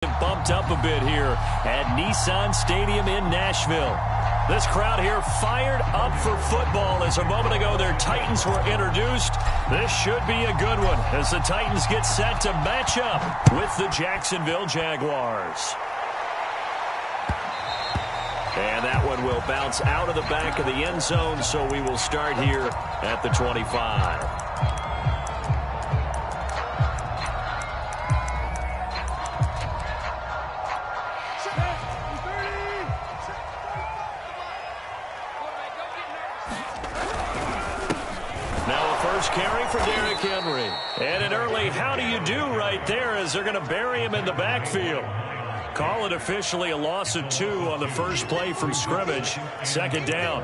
Bumped up a bit here at Nissan Stadium in Nashville. This crowd here fired up for football as a moment ago their Titans were introduced. This should be a good one as the Titans get set to match up with the Jacksonville Jaguars. And that one will bounce out of the back of the end zone, so we will start here at the 25. Carry for Derrick Henry. And an early how do you do right there as they're going to bury him in the backfield. Call it officially a loss of 2 on the first play from scrimmage. Second down.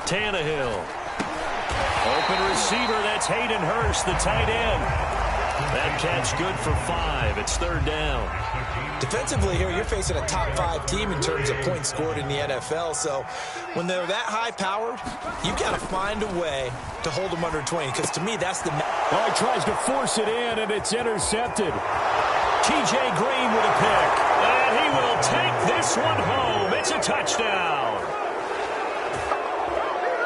Tannehill. Open receiver, that's Hayden Hurst, the tight end. That catch good for 5. It's third down. Defensively here, you're facing a top 5 team in terms of points scored in the NFL. So when they're that high-powered, you've got to find a way to hold them under 20. Because to me, that's the... Oh, he tries to force it in, and it's intercepted. T.J. Green with a pick. And he will take this one home. It's a touchdown.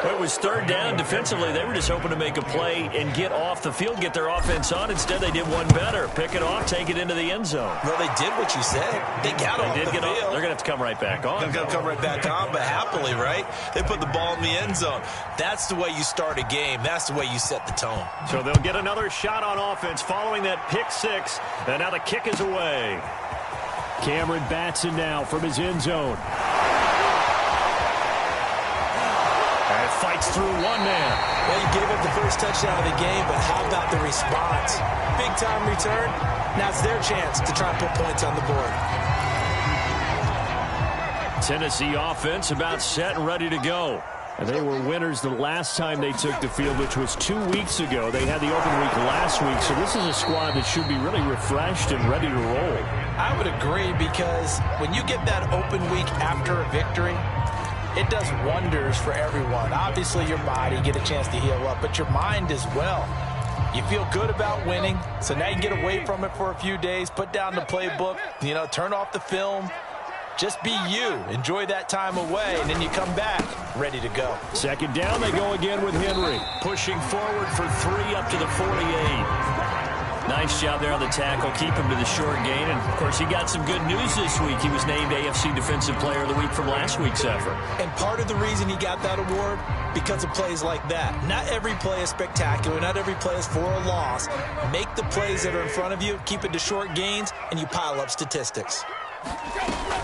It was third down. Defensively, they were just hoping to make a play and get off the field, get their offense on. Instead, they did one better. Pick it off, take it into the end zone. Well, they did what you said. They got off the field. They're going to have to come right back on. They're going to come right back on, but happily, right? They put the ball in the end zone. That's the way you start a game. That's the way you set the tone. So they'll get another shot on offense following that pick 6. And now the kick is away. Cameron Batson now from his end zone. Fights through one man. Well, you gave up the first touchdown of the game, but how about the response? Big-time return. Now it's their chance to try and put points on the board. Tennessee offense about set and ready to go. And they were winners the last time they took the field, which was 2 weeks ago. They had the open week last week, so this is a squad that should be really refreshed and ready to roll. I would agree, because when you get that open week after a victory, it does wonders for everyone. Obviously, your body, get a chance to heal up, but your mind as well. You feel good about winning, so now you can get away from it for a few days, put down the playbook, turn off the film. Just be you. Enjoy that time away, and then you come back ready to go. Second down, they go again with Henry. Pushing forward for 3 up to the 48. Nice job there on the tackle. Keep him to the short gain. And, of course, he got some good news this week. He was named AFC Defensive Player of the Week from last week's effort. And part of the reason he got that award, because of plays like that. Not every play is spectacular. Not every play is for a loss. Make the plays that are in front of you, keep it to short gains, and you pile up statistics.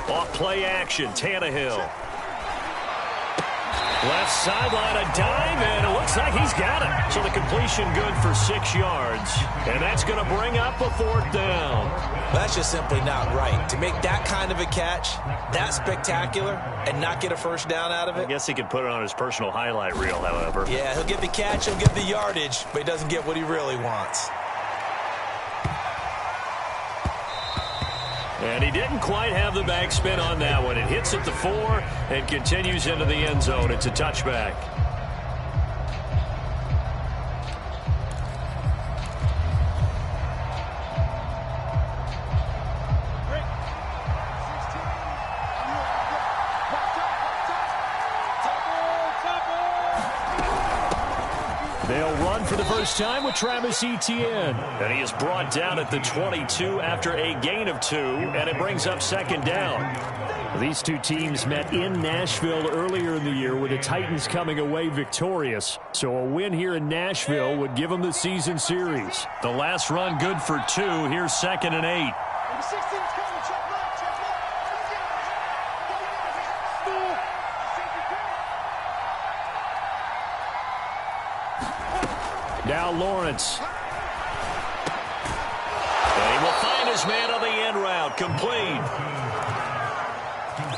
Off play action, Tannehill. Left sideline, a dive, and it looks like he's got it. So the completion good for 6 yards. And that's going to bring up a 4th down. That's just simply not right. To make that kind of a catch, that spectacular, and not get a first down out of it. I guess he could put it on his personal highlight reel, however. Yeah, he'll get the catch, he'll get the yardage, but he doesn't get what he really wants. And he didn't quite have the backspin on that one. It hits at the 4 and continues into the end zone. It's a touchback. They'll run for the first time with Travis Etienne. And he is brought down at the 22 after a gain of 2, and it brings up second down. These two teams met in Nashville earlier in the year with the Titans coming away victorious. So a win here in Nashville would give them the season series. The last run good for 2. Here's 2nd and 8. Now Lawrence. And he will find his man on the end route. Complete.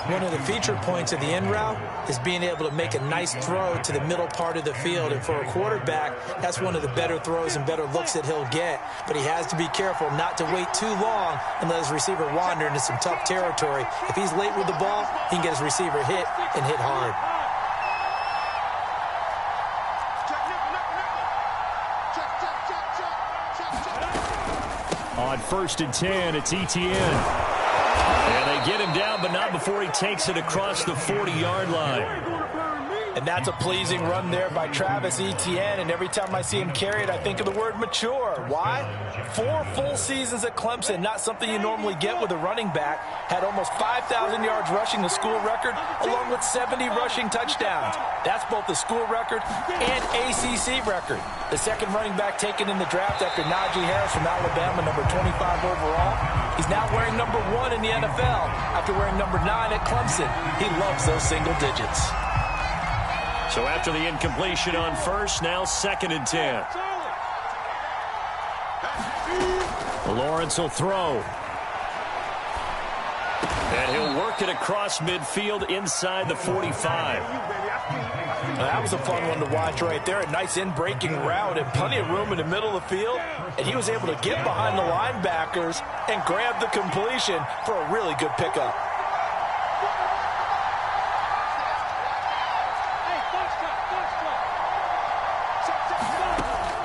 One of the feature points of the in route is being able to make a nice throw to the middle part of the field. And for a quarterback, that's one of the better throws and better looks that he'll get. But he has to be careful not to wait too long and let his receiver wander into some tough territory. If he's late with the ball, he can get his receiver hit and hit hard. On 1st and 10, it's Etienne. And they get him down, but not before he takes it across the 40-yard line. And that's a pleasing run there by Travis Etienne. And every time I see him carry it, I think of the word mature. Why? 4 full seasons at Clemson, not something you normally get with a running back. Had almost 5,000 yards rushing, the school record, along with 70 rushing touchdowns. That's both the school record and ACC record. The second running back taken in the draft after Najee Harris from Alabama, number 25 overall. He's now wearing number 1 in the NFL after wearing number 9 at Clemson. He loves those single digits. So after the incompletion on 1st, now 2nd and 10. Lawrence will throw. And he'll work it across midfield inside the 45. That was a fun one to watch right there. A nice in-breaking route and plenty of room in the middle of the field. And he was able to get behind the linebackers and grab the completion for a really good pickup.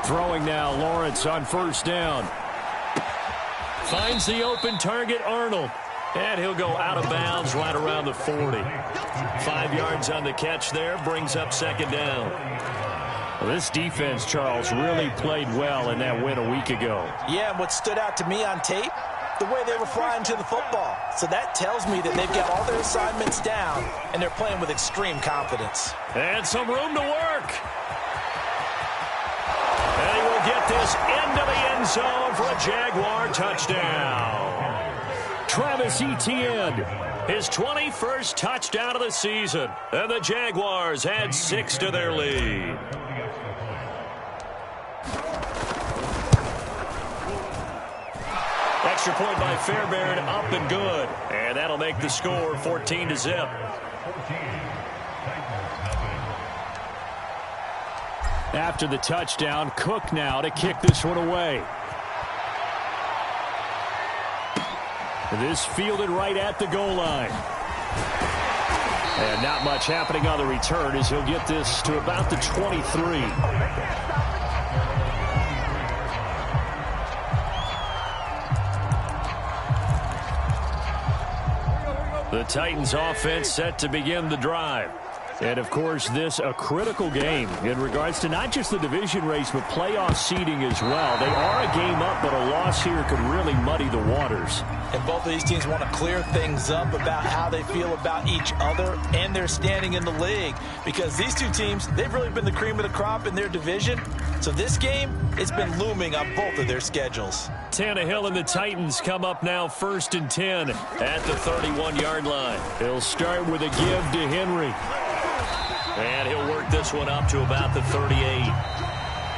Throwing now, Lawrence on 1st down. Finds the open target, Arnold. And he'll go out of bounds right around the 40. 5 yards on the catch there, brings up 2nd down. Well, this defense, Charles, really played well in that win a week ago. Yeah, and what stood out to me on tape, the way they were flying to the football. So that tells me that they've got all their assignments down, and they're playing with extreme confidence. And some room to work. And he will get this into the end zone for a Jaguar touchdown. Travis Etienne, his 21st touchdown of the season. And the Jaguars add 6 to their lead. Extra point by Fairbairn, up and good. And that'll make the score 14-0. After the touchdown, Cook now to kick this one away. This fielded right at the goal line. And not much happening on the return as he'll get this to about the 23. The Titans offense set to begin the drive. And, of course, this a critical game in regards to not just the division race, but playoff seeding as well. They are a game up, but a loss here could really muddy the waters. And both of these teams want to clear things up about how they feel about each other and their standing in the league. Because these two teams, they've really been the cream of the crop in their division. So this game, it's been looming on both of their schedules. Tannehill and the Titans come up now 1st and 10 at the 31-yard line. He'll start with a give to Henry. And he'll work this one up to about the 38.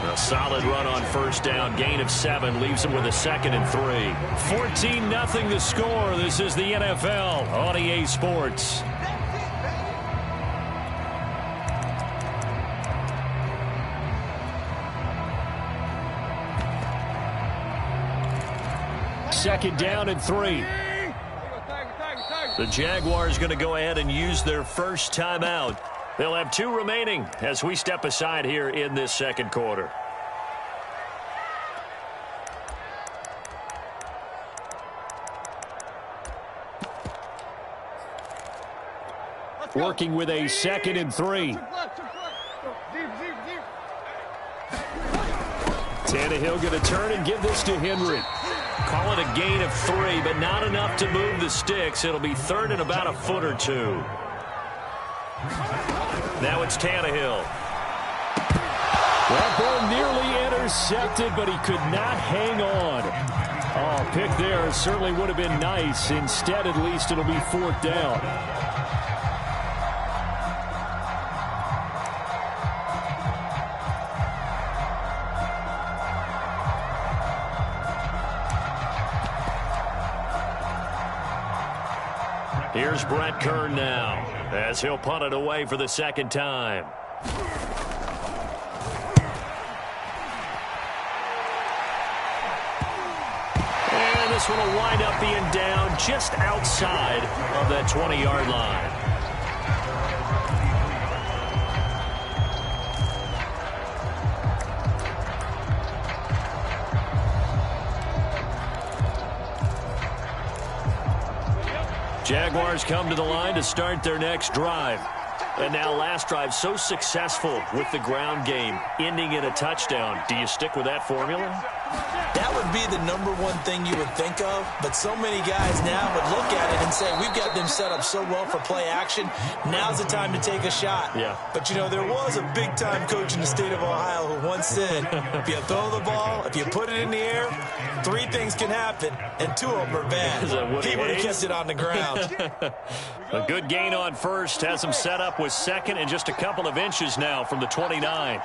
A solid run on 1st down. Gain of 7 leaves him with a 2nd and 3. 14-0 the score. This is the NFL on EA Sports. Second down and 3. The Jaguars going to go ahead and use their first timeout. They'll have 2 remaining as we step aside here in this second quarter. Working with a 2nd and 3. Tannehill going to turn and give this to Henry. Call it a gain of 3, but not enough to move the sticks. It'll be 3rd and about a foot or 2. Now it's Tannehill. That ball nearly intercepted, but he could not hang on. Oh, pick there certainly would have been nice. Instead, at least, it'll be 4th down. Here's Brett Kern now as he'll punt it away for the second time. And this one will wind up being down just outside of that 20-yard line. Jaguars come to the line to start their next drive. And now last drive so successful with the ground game, ending in a touchdown. Do you stick with that formula? That would be the number one thing you would think of, but so many guys now would look at it and say, we've got them set up so well for play action, now's the time to take a shot. Yeah. But, you know, there was a big-time coach in the state of Ohio who once said, if you throw the ball, if you put it in the air, 3 things can happen, and 2 of them are bad. He would have kept it on the ground. A good gain on first has him set up with second and just a couple of inches now from the 29.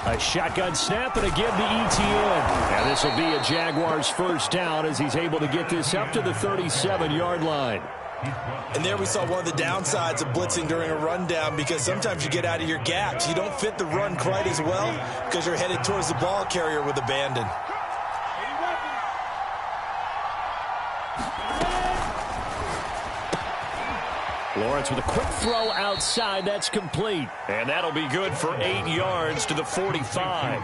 A shotgun snap and again to Etienne. And this will be a Jaguars first down as he's able to get this up to the 37-yard line. And there we saw one of the downsides of blitzing during a rundown, because sometimes you get out of your gaps. You don't fit the run quite as well because you're headed towards the ball carrier with abandon. Lawrence with a quick throw outside. That's complete. And that'll be good for 8 yards to the 45.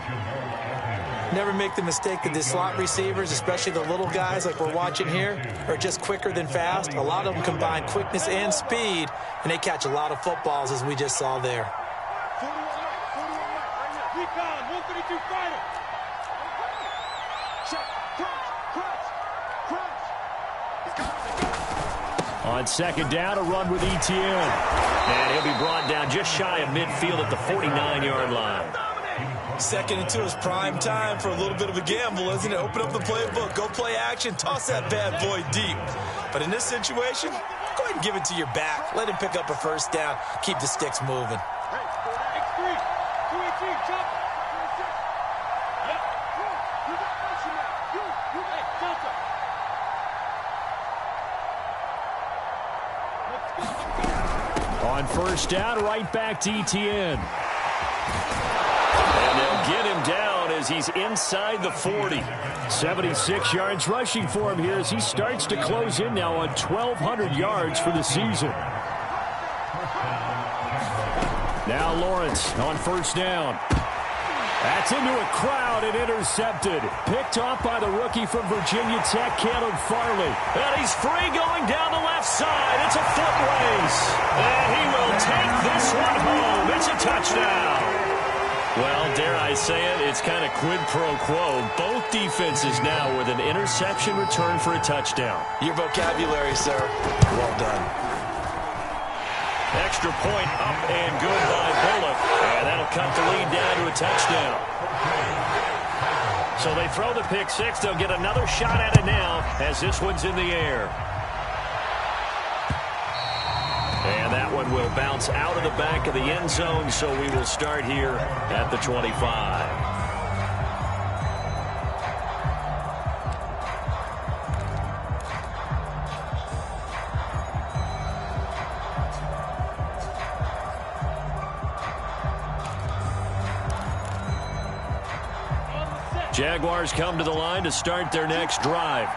Never make the mistake that the slot receivers, especially the little guys like we're watching here, are just quicker than fast. A lot of them combine quickness and speed, and they catch a lot of footballs, as we just saw there. On second down, a run with Etienne. And he'll be brought down just shy of midfield at the 49-yard line. Second into his prime time for a little bit of a gamble, isn't it? Open up the playbook, go play action, toss that bad boy deep. But in this situation, go ahead and give it to your back. Let him pick up a first down. Keep the sticks moving. On first down, right back to Etienne. And they'll get him down as he's inside the 40. 76 yards rushing for him here as he starts to close in now on 1,200 yards for the season. Now Lawrence on first down. That's into a crowd and intercepted. Picked off by the rookie from Virginia Tech, Caleb Farley. And he's free going down the left side. It's a foot race. And he will take this one home. It's a touchdown. Well, dare I say it, it's kind of quid pro quo. Both defenses now with an interception return for a touchdown. Your vocabulary, sir. Well done. Extra point up and good by Bullock. And that'll cut the lead down to a touchdown. So they throw the pick six. They'll get another shot at it now as this one's in the air. And that one will bounce out of the back of the end zone, so we will start here at the 25. Jaguars come to the line to start their next drive.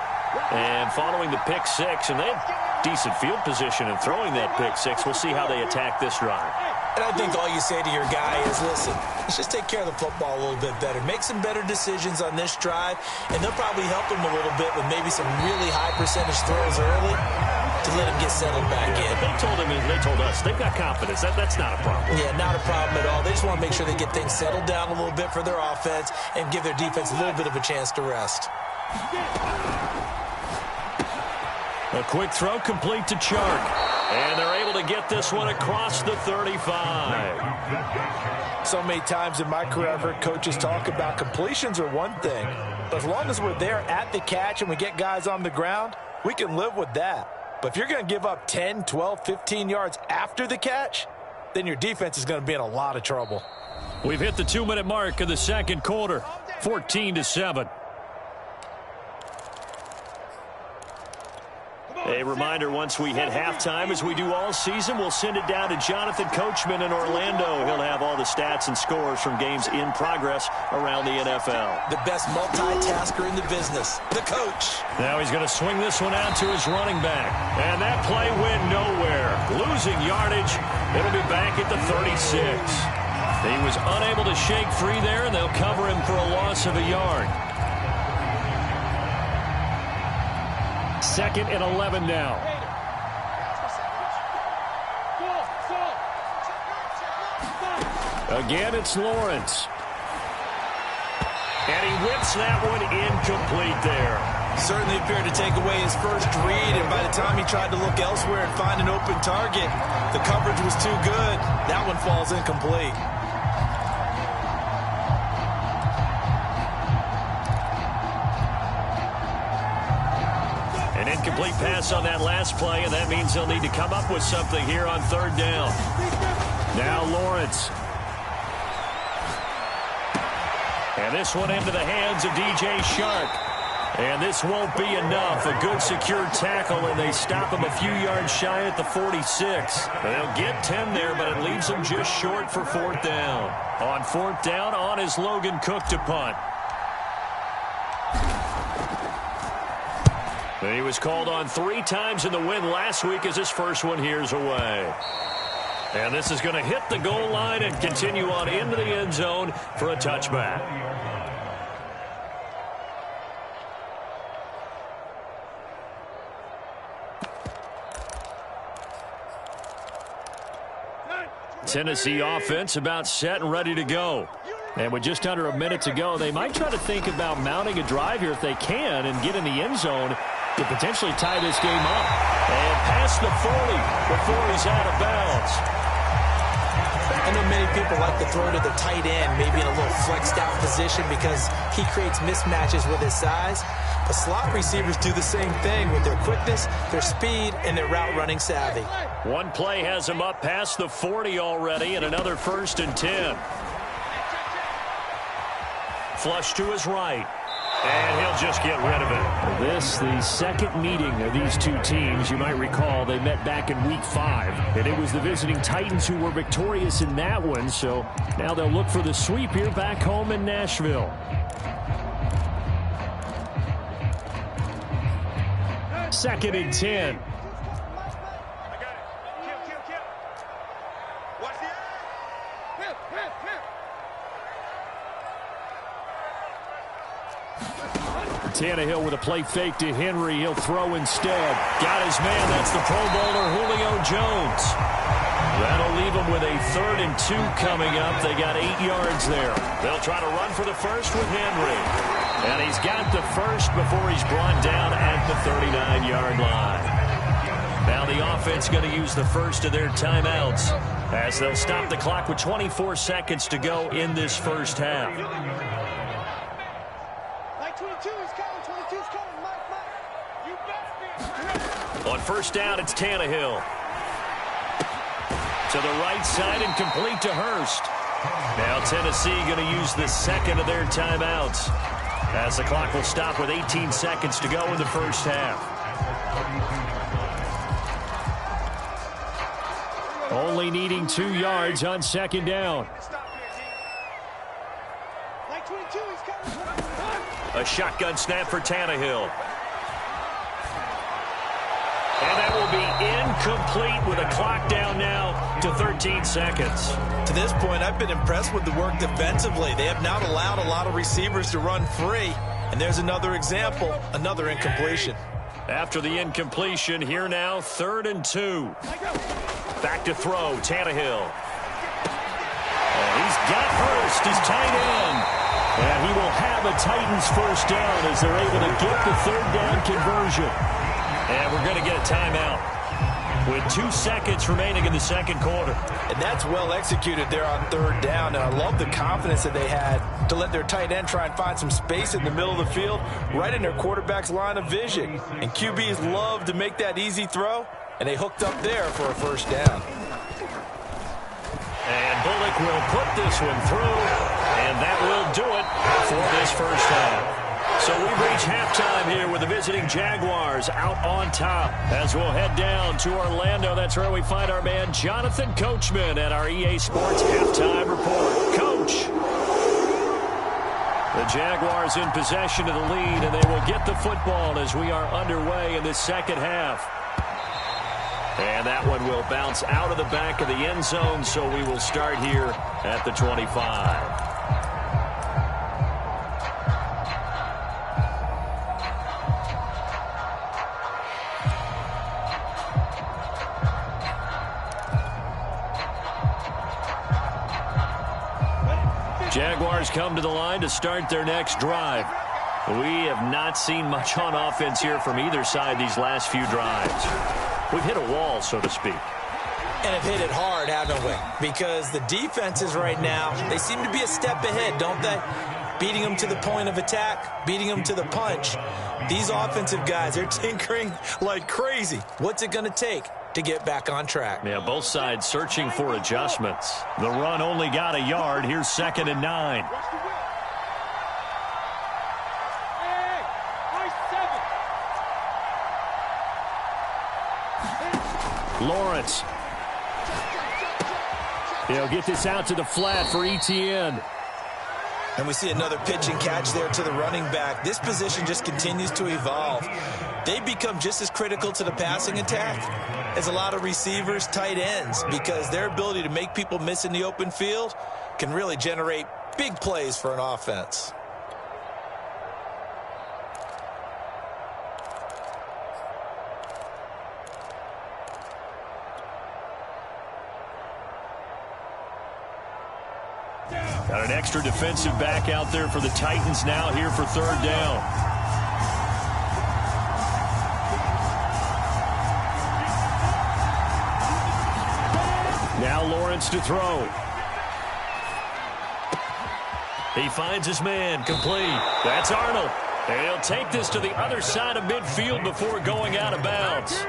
And following the pick six, and they have decent field position in throwing that pick six. We'll see how they attack this drive. And I think all you say to your guy is, listen, let's just take care of the football a little bit better. Make some better decisions on this drive, and they'll probably help him a little bit with maybe some really high percentage throws early to let him get settled back in. They told us they've got confidence. That's not a problem. Yeah, not a problem at all. They just want to make sure they get things settled down a little bit for their offense and give their defense a little bit of a chance to rest. A quick throw complete to Chark. And they're able to get this one across the 35. So many times in my career I've heard coaches talk about completions are one thing. But as long as we're there at the catch and we get guys on the ground, we can live with that. But if you're going to give up 10, 12, 15 yards after the catch, then your defense is going to be in a lot of trouble. We've hit the 2-minute mark of the second quarter, 14-7. A reminder, once we hit halftime, as we do all season, we'll send it down to Jonathan Coachman in Orlando. He'll have all the stats and scores from games in progress around the NFL. The best multitasker in the business, the coach. Now he's going to swing this one out to his running back. And that play went nowhere. Losing yardage. It'll be back at the 36. He was unable to shake free there, and they'll cover him for a loss of a yard. 2nd and 11 now. Again, it's Lawrence. And he whips that one incomplete there. Certainly appeared to take away his first read, and by the time he tried to look elsewhere and find an open target, the coverage was too good. That one falls incomplete. An incomplete pass on that last play, and that means they'll need to come up with something here on 3rd down. Now Lawrence. And this one into the hands of DJ Shark. And this won't be enough. A good secure tackle, and they stop him a few yards shy at the 46. They'll get 10 there, but it leaves them just short for 4th down. On 4th down, on is Logan Cook to punt. He was called on 3 times in the win last week as his first one here's away. And this is going to hit the goal line and continue on into the end zone for a touchback. Tennessee offense about set and ready to go. And with just under a minute to go, they might try to think about mounting a drive here if they can and get in the end zone to potentially tie this game up. And past the 40 before he's out of bounds. I know many people like to throw to the tight end, maybe in a little flexed out position because he creates mismatches with his size. But slot receivers do the same thing with their quickness, their speed, and their route running savvy. One play has him up past the 40 already, and another 1st and 10. Flush to his right. And he'll just get rid of it. This, the second meeting of these two teams. You might recall they met back in Week 5. And it was the visiting Titans who were victorious in that one. So now they'll look for the sweep here back home in Nashville. Second and 10. Tannehill with a play fake to Henry. He'll throw instead. Got his man. That's the Pro Bowler Julio Jones. That'll leave them with a 3rd and 2 coming up. They got 8 yards there. They'll try to run for the first with Henry. And he's got the first before he's brought down at the 39-yard line. Now the offense going to use the first of their timeouts as they'll stop the clock with 24 seconds to go in this first half. On 1st down, it's Tannehill. To the right side and complete to Hurst. Now Tennessee going to use the second of their timeouts as the clock will stop with 18 seconds to go in the first half. Only needing 2 yards on 2nd down. A shotgun snap for Tannehill. And that will be incomplete with a clock down now to 13 seconds. To this point, I've been impressed with the work defensively. They have not allowed a lot of receivers to run free. And there's another example, another incompletion. After the incompletion, here now, 3rd and 2. Back to throw, Tannehill. And he's got Hurst, his tight end. And he will have a Titans first down as they're able to get the 3rd down conversion. And we're going to get a timeout with 2 seconds remaining in the second quarter. And that's well executed there on 3rd down. And I love the confidence that they had to let their tight end try and find some space in the middle of the field, right in their quarterback's line of vision. And QBs love to make that easy throw, and they hooked up there for a first down. And Bullock will put this one through, and that will do it for this first half. So we've reached halftime here with the visiting Jaguars out on top. As we'll head down to Orlando, that's where we find our man Jonathan Coachman at our EA Sports Halftime Report. Coach. The Jaguars in possession of the lead, and they will get the football as we are underway in this second half. And that one will bounce out of the back of the end zone, so we will start here at the 25. Jaguars come to the line to start their next drive. We have not seen much on offense here from either side these last few drives. We've hit a wall, so to speak. And have hit it hard, haven't we? Because the defenses right now, they seem to be a step ahead, don't they? Beating them to the point of attack, beating them to the punch. These offensive guys, they're tinkering like crazy. What's it going to take to get back on track? Yeah, both sides searching for adjustments. The run only got a yard. Here's 2nd and 9. Lawrence. He'll get this out to the flat for Etienne. And we see another pitch and catch there to the running back. This position just continues to evolve. They become just as critical to the passing attack as a lot of receivers, tight ends, because their ability to make people miss in the open field can really generate big plays for an offense. Got an extra defensive back out there for the Titans now here for 3rd down. Now Lawrence to throw. He finds his man, complete. That's Arnold. And he'll take this to the other side of midfield before going out of bounds.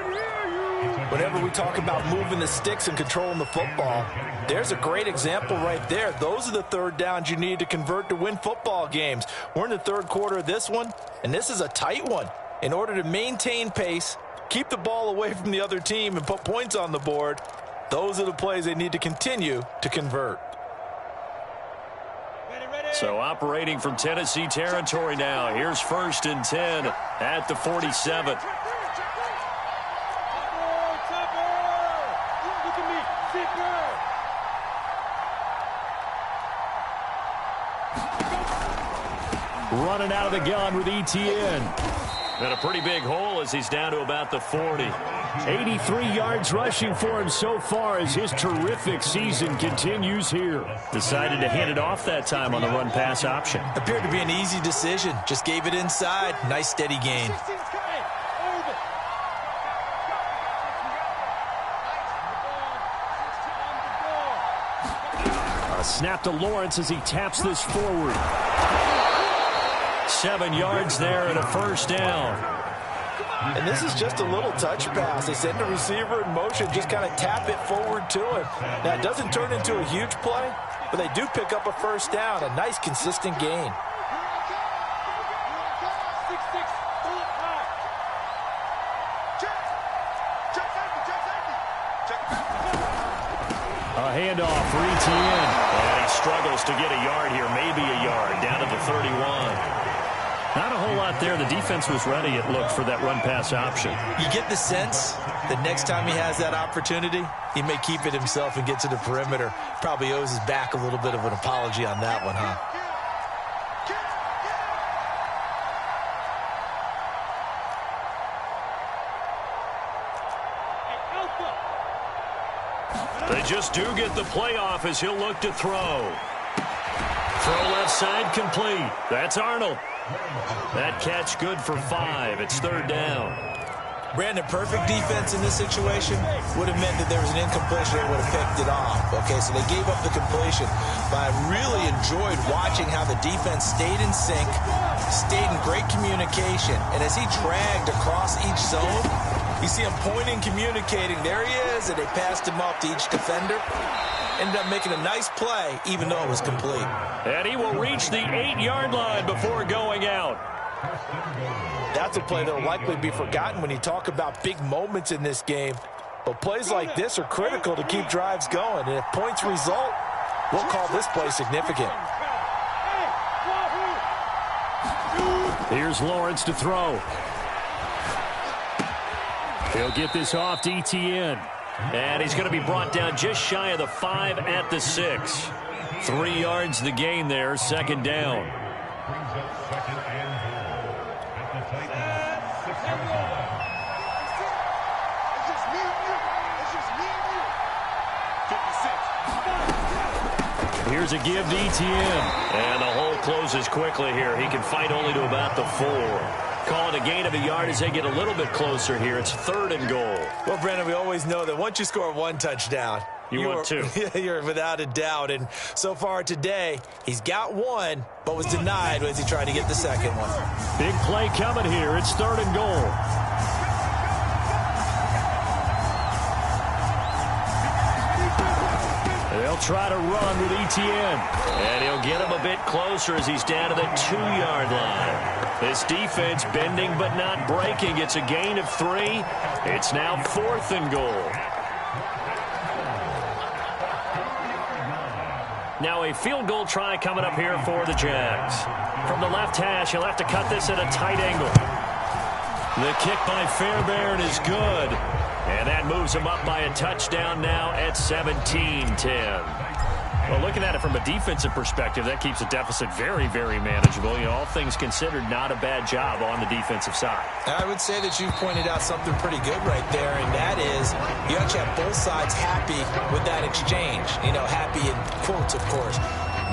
Whenever we talk about moving the sticks and controlling the football, there's a great example right there. Those are the 3rd downs you need to convert to win football games. We're in the 3rd quarter of this one, and this is a tight one. In order to maintain pace, keep the ball away from the other team, and put points on the board, those are the plays they need to continue to convert. So operating from Tennessee territory now. Here's 1st and 10 at the 47. Running out of the gun with Etienne. And a pretty big hole as he's down to about the 40. 83 yards rushing for him so far as his terrific season continues here. Decided to hand it off that time on the run-pass option. Appeared to be an easy decision. Just gave it inside. Nice steady gain. A snap to Lawrence as he taps this forward. 7 yards there and a 1st down. And this is just a little touch pass. They send the receiver in motion, just kind of tap it forward to him. Now, it doesn't turn into a huge play, but they do pick up a 1st down, a nice, consistent gain. A handoff for Etienne. And he struggles to get a yard here, maybe a yard, down to the 31. Not a whole lot there. The defense was ready, it looked, for that run-pass option. You get the sense that next time he has that opportunity, he may keep it himself and get to the perimeter. Probably owes his back a little bit of an apology on that one, huh? They just do get the playoff as he'll look to throw. Throw left side complete. That's Arnold. That catch good for 5. It's 3rd down. Brandon, perfect defense in this situation would have meant that there was an incompletion that would have picked it off. Okay, so they gave up the completion. But I really enjoyed watching how the defense stayed in sync, stayed in great communication. And as he dragged across each zone, you see him pointing, communicating. There he is, and they passed him off to each defender. Ended up making a nice play, even though it was complete. And he will reach the 8-yard line before going out. That's a play that will likely be forgotten when you talk about big moments in this game. But plays like this are critical to keep drives going. And if points result, we'll call this play significant. Here's Lawrence to throw. He'll get this off to ETN. And he's going to be brought down just shy of the 5 at the 6. 3 yards the gain there, second down. Here's a give to ETN. And the hole closes quickly here. He can fight only to about the 4. Call it a gain of a yard as they get a little bit closer here. It's 3rd and goal. Well, Brandon, we always know that once you score 1 touchdown, you want 2. You're without a doubt. And so far today, he's got 1, but was denied as he tried to get the second one. Big play coming here. It's 3rd and goal. They'll try to run with ETN. And he'll get him a bit closer as he's down to the 2-yard line. This defense bending but not breaking. It's a gain of 3. It's now 4th and goal. Now a field goal try coming up here for the Jags. From the left hash, he'll have to cut this at a tight angle. The kick by Fairbairn is good. And that moves him up by a touchdown now at 17-10. Well, looking at it from a defensive perspective, that keeps the deficit very, very manageable. You know, all things considered, not a bad job on the defensive side. I would say that you've pointed out something pretty good right there, and that is you actually have both sides happy with that exchange. You know, happy in quotes, of course.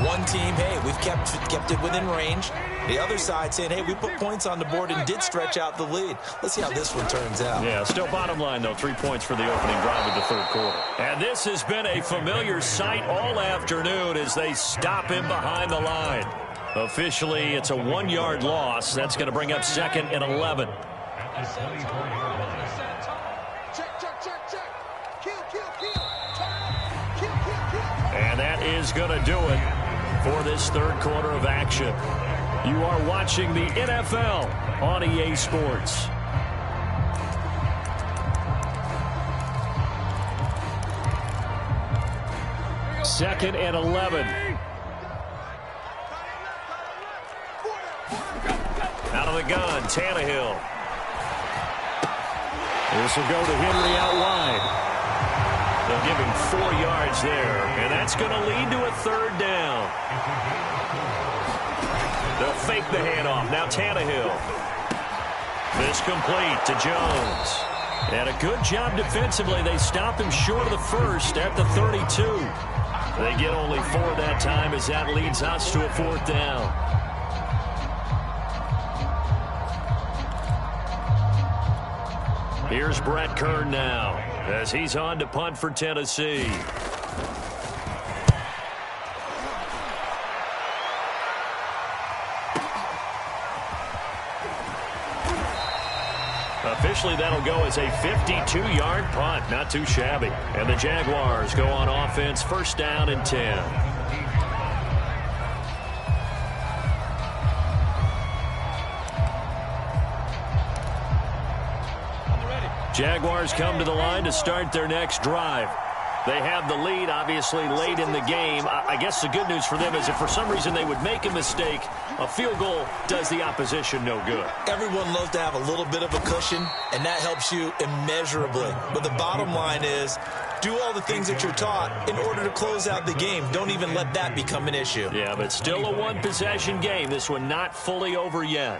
One team, hey, we've kept it within range. The other side saying, hey, we put points on the board and did stretch out the lead. Let's see how this one turns out. Yeah, still bottom line, though, 3 points for the opening drive of the 3rd quarter. And this has been a familiar sight all afternoon as they stop him behind the line. Officially, it's a 1-yard loss. That's going to bring up 2nd and 11. And that is going to do it for this 3rd quarter of action. You are watching the NFL on EA Sports. Second and 11. Out of the gun, Tannehill. This will go to Henry out wide. They'll give him 4 yards there, and that's going to lead to a 3rd down. They'll fake the handoff. Now Tannehill. This complete to Jones. And a good job defensively. They stop him short of the 1st at the 32. They get only 4 that time as that leads us to a 4th down. Here's Brett Kern now as he's on to punt for Tennessee. Officially, that'll go as a 52-yard punt. Not too shabby. And the Jaguars go on offense, 1st down and 10. Jaguars come to the line to start their next drive. They have the lead, obviously, late in the game. I guess the good news for them is if for some reason they would make a mistake, a field goal does the opposition no good. Everyone loves to have a little bit of a cushion, and that helps you immeasurably. But the bottom line is, do all the things that you're taught in order to close out the game. Don't even let that become an issue. Yeah, but still a one-possession game. This one not fully over yet.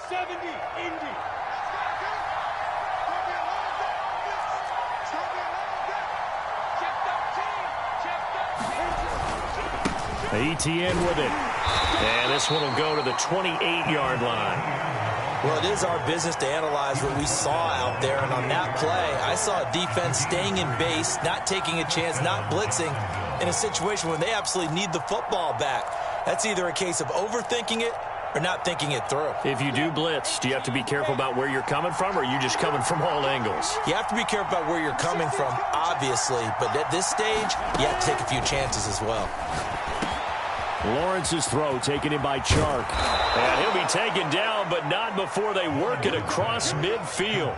70, Indy. ETN with it. And this one will go to the 28-yard line. Well, it is our business to analyze what we saw out there. And on that play, I saw a defense staying in base, not taking a chance, not blitzing in a situation where they absolutely need the football back. That's either a case of overthinking it or not thinking it through. If you do blitz, do you have to be careful about where you're coming from, or are you just coming from all angles? You have to be careful about where you're coming from, obviously. But at this stage, you have to take a few chances as well. Lawrence's throw taken in by Chark. And he'll be taken down, but not before they work it across midfield.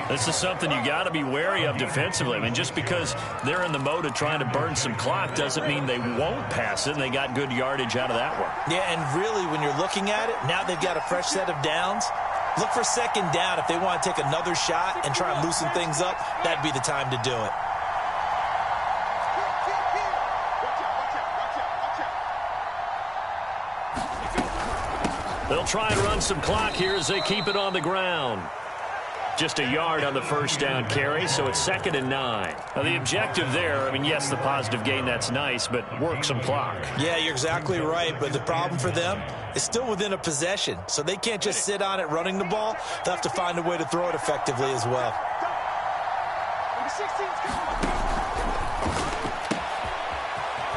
This is something you got to be wary of defensively. I mean, just because they're in the mode of trying to burn some clock doesn't mean they won't pass it, and they got good yardage out of that one. Yeah, and really, when you're looking at it, now they've got a fresh set of downs. Look for second down. If they want to take another shot and try and loosen things up, that'd be the time to do it. They'll try and run some clock here as they keep it on the ground. Just a yard on the first down carry, so it's 2nd and 9. Now, the objective there, I mean, yes, the positive gain, that's nice, but work some clock. Yeah, you're exactly right, but the problem for them is still within a possession, so they can't just sit on it running the ball. They'll have to find a way to throw it effectively as well.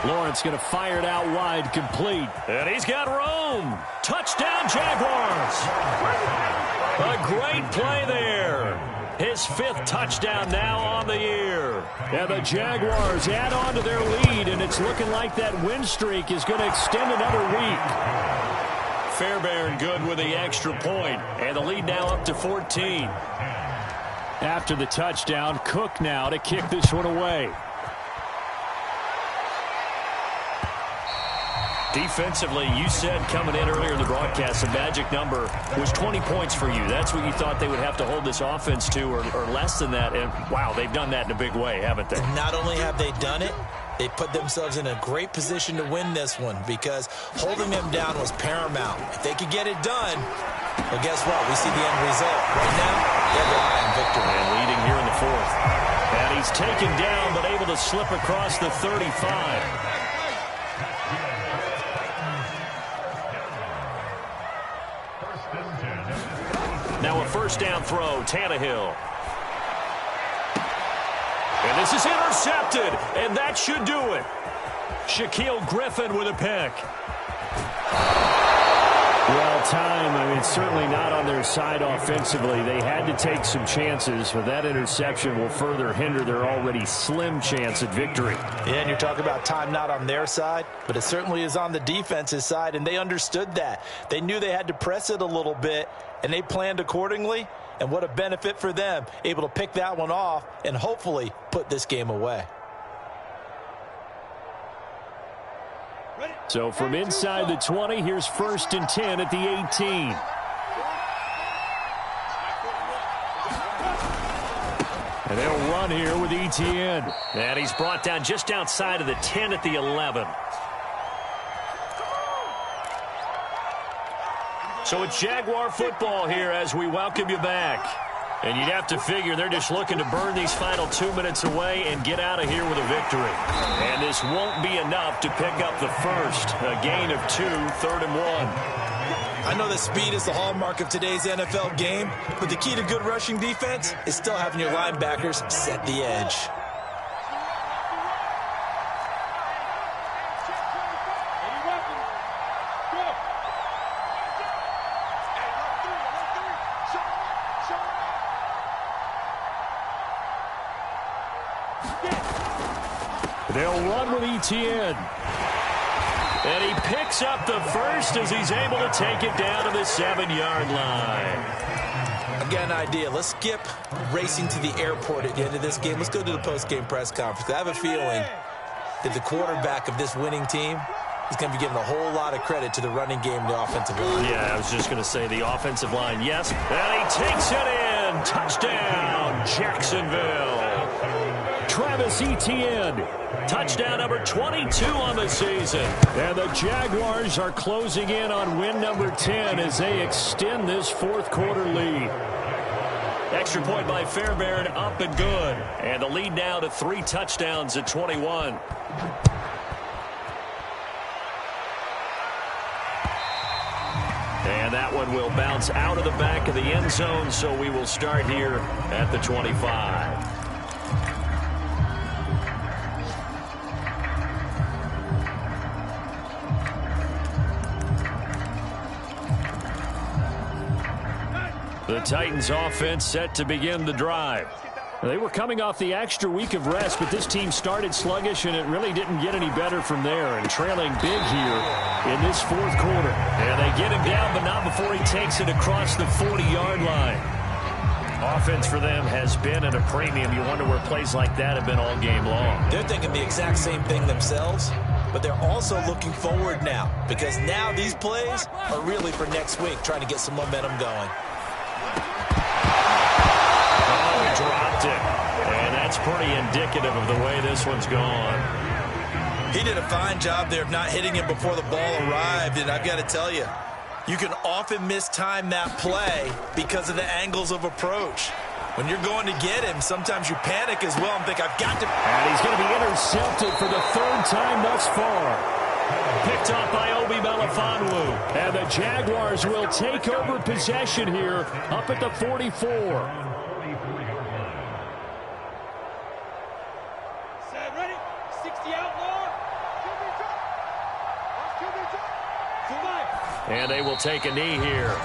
Lawrence going to fire it out wide, complete. And he's got room. Touchdown, Jaguars. A great play there. His 5th touchdown now on the year. And the Jaguars add on to their lead, and it's looking like that win streak is going to extend another week. Fairbairn good with the extra point, and the lead now up to 14. After the touchdown, Cook now to kick this one away. Defensively, you said coming in earlier in the broadcast, the magic number was 20 points for you. That's what you thought they would have to hold this offense to, or less than that. And, wow, they've done that in a big way, haven't they? Not only have they done it, they put themselves in a great position to win this one because holding them down was paramount. If they could get it done, well, guess what? We see the end result. Right now, they're relying on victory. And leading here in the 4th. And he's taken down, but able to slip across the 35. Now a first down throw, Tannehill. And this is intercepted, and that should do it. Shaquille Griffin with a pick. Well, time, I mean, it's certainly not on their side offensively. They had to take some chances, but that interception will further hinder their already slim chance at victory. Yeah, and you're talking about time not on their side, but it certainly is on the defense's side, and they understood that. They knew they had to press it a little bit, and they planned accordingly, and what a benefit for them, able to pick that one off and hopefully put this game away. So from inside the 20, here's 1st and 10 at the 18. And they'll run here with Etienne. And he's brought down just outside of the 10 at the 11. So it's Jaguar football here as we welcome you back. And you'd have to figure they're just looking to burn these final 2 minutes away and get out of here with a victory. And this won't be enough to pick up the first. A gain of 2, 3rd and 1. I know that speed is the hallmark of today's NFL game, but the key to good rushing defense is still having your linebackers set the edge. They'll run with Etienne. And he picks up the first as he's able to take it down to the 7-yard line. I've got an idea. Let's skip racing to the airport at the end of this game. Let's go to the post-game press conference. I have a feeling that the quarterback of this winning team is going to be giving a whole lot of credit to the running game and the offensive line. Yeah, I was just going to say the offensive line, yes. And he takes it in. Touchdown, Jacksonville. Travis Etienne. Touchdown number 22 on the season. And the Jaguars are closing in on win number 10 as they extend this 4th quarter lead. Extra point by Fairbairn, up and good. And the lead now to 3 touchdowns at 21. And that one will bounce out of the back of the end zone, so we will start here at the 25. The Titans offense set to begin the drive. They were coming off the extra week of rest, but this team started sluggish, and it really didn't get any better from there. And trailing big here in this fourth quarter. And they get him down, but not before he takes it across the 40-yard line. Offense for them has been at a premium. You wonder where plays like that have been all game long. They're thinking the exact same thing themselves, but they're also looking forward now, because now these plays are really for next week, trying to get some momentum going. Oh, he dropped it. And that's pretty indicative of the way this one's gone. He did a fine job there of not hitting him before the ball arrived, and I've got to tell you, you can often mistime that play because of the angles of approach. When you're going to get him, sometimes you panic as well and think, I've got to. And he's going to be intercepted for the third time thus far. Picked off by Obi Melifonwu. And the Jaguars will take over possession here up at the 44. Set, ready? 60 outlaw. And they will take a knee here.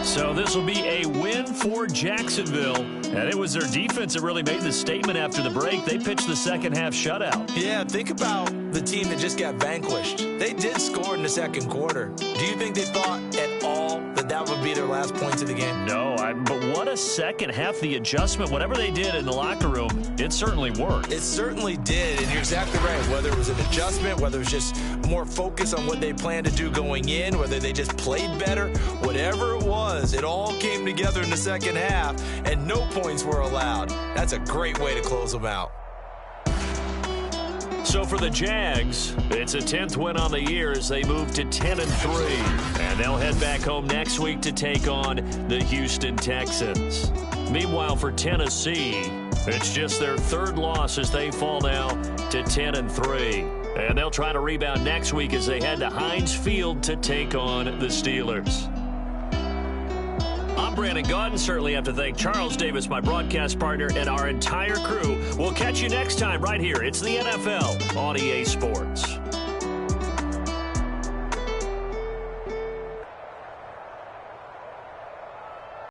So this will be a win for Jacksonville. And it was their defense that really made the statement after the break. They pitched the second half shutout. Yeah, think about the team that just got vanquished. They did score in the second quarter. Do you think they thought at all that that would be their last points of the game? No, but what a second half. The adjustment, whatever they did in the locker room, it certainly worked. It certainly did, and you're exactly right. Whether it was an adjustment, whether it was just more focus on what they planned to do going in, whether they just played better, whatever it was, it all came together in the second half, and no points were allowed. That's a great way to close them out. So for the Jags, it's a 10th win on the year as they move to 10-3. And they'll head back home next week to take on the Houston Texans. Meanwhile, for Tennessee, it's just their third loss as they fall now to 10-3. And they'll try to rebound next week as they head to Heinz Field to take on the Steelers. I'm Brandon Gaudin. Certainly have to thank Charles Davis, my broadcast partner, and our entire crew. We'll catch you next time right here. It's the NFL on EA Sports.